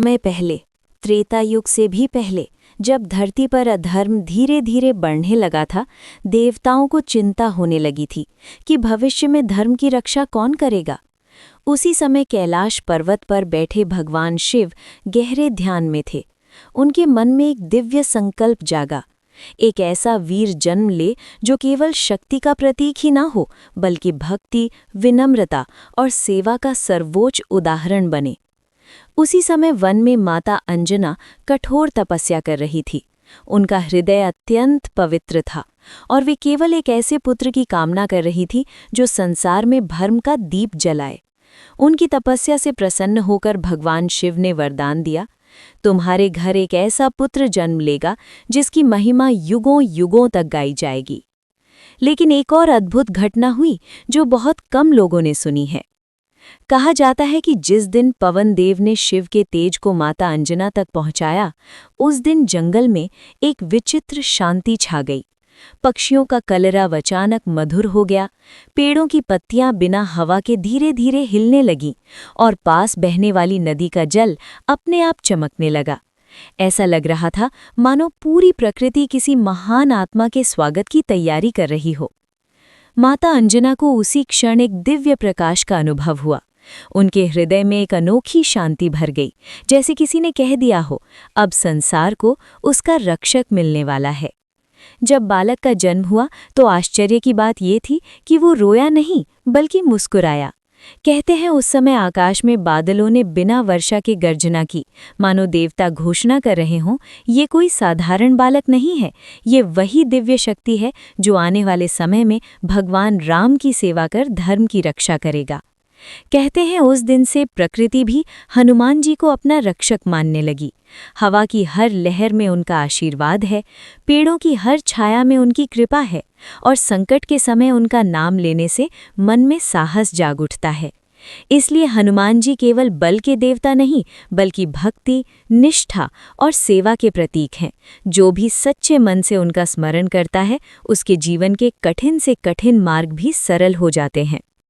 समय पहले, त्रेता युग से भी पहले, जब धरती पर अधर्म धीरे धीरे बढ़ने लगा था, देवताओं को चिंता होने लगी थी कि भविष्य में धर्म की रक्षा कौन करेगा। उसी समय कैलाश पर्वत पर बैठे भगवान शिव गहरे ध्यान में थे। उनके मन में एक दिव्य संकल्प जागा, एक ऐसा वीर जन्म ले जो केवल शक्ति का प्रतीक ही ना हो, बल्कि भक्ति, विनम्रता और सेवा का सर्वोच्च उदाहरण बने। उसी समय वन में माता अंजना कठोर तपस्या कर रही थी। उनका हृदय अत्यंत पवित्र था और वे केवल एक ऐसे पुत्र की कामना कर रही थी जो संसार में धर्म का दीप जलाए। उनकी तपस्या से प्रसन्न होकर भगवान शिव ने वरदान दिया, तुम्हारे घर एक ऐसा पुत्र जन्म लेगा जिसकी महिमा युगों युगों तक गाई जाएगी। लेकिन एक और अद्भुत घटना हुई जो बहुत कम लोगों ने सुनी है। कहा जाता है कि जिस दिन पवन देव ने शिव के तेज को माता अंजना तक पहुंचाया, उस दिन जंगल में एक विचित्र शांति छा गई। पक्षियों का कलरव अचानक मधुर हो गया, पेड़ों की पत्तियां बिना हवा के धीरे धीरे हिलने लगीं और पास बहने वाली नदी का जल अपने आप चमकने लगा। ऐसा लग रहा था मानो पूरी प्रकृति किसी महान आत्मा के स्वागत की तैयारी कर रही हो। माता अंजना को उसी क्षण एक दिव्य प्रकाश का अनुभव हुआ। उनके हृदय में एक अनोखी शांति भर गई, जैसे किसी ने कह दिया हो, अब संसार को उसका रक्षक मिलने वाला है। जब बालक का जन्म हुआ तो आश्चर्य की बात ये थी कि वो रोया नहीं बल्कि मुस्कुराया। कहते हैं उस समय आकाश में बादलों ने बिना वर्षा के गर्जना की, मानो देवता घोषणा कर रहे हों, ये कोई साधारण बालक नहीं है, ये वही दिव्य शक्ति है जो आने वाले समय में भगवान राम की सेवा कर धर्म की रक्षा करेगा। कहते हैं उस दिन से प्रकृति भी हनुमान जी को अपना रक्षक मानने लगी। हवा की हर लहर में उनका आशीर्वाद है, पेड़ों की हर छाया में उनकी कृपा है और संकट के समय उनका नाम लेने से मन में साहस जाग उठता है। इसलिए हनुमान जी केवल बल के देवता नहीं, बल्कि भक्ति, निष्ठा और सेवा के प्रतीक हैं। जो भी सच्चे मन से उनका स्मरण करता है, उसके जीवन के कठिन से कठिन मार्ग भी सरल हो जाते हैं।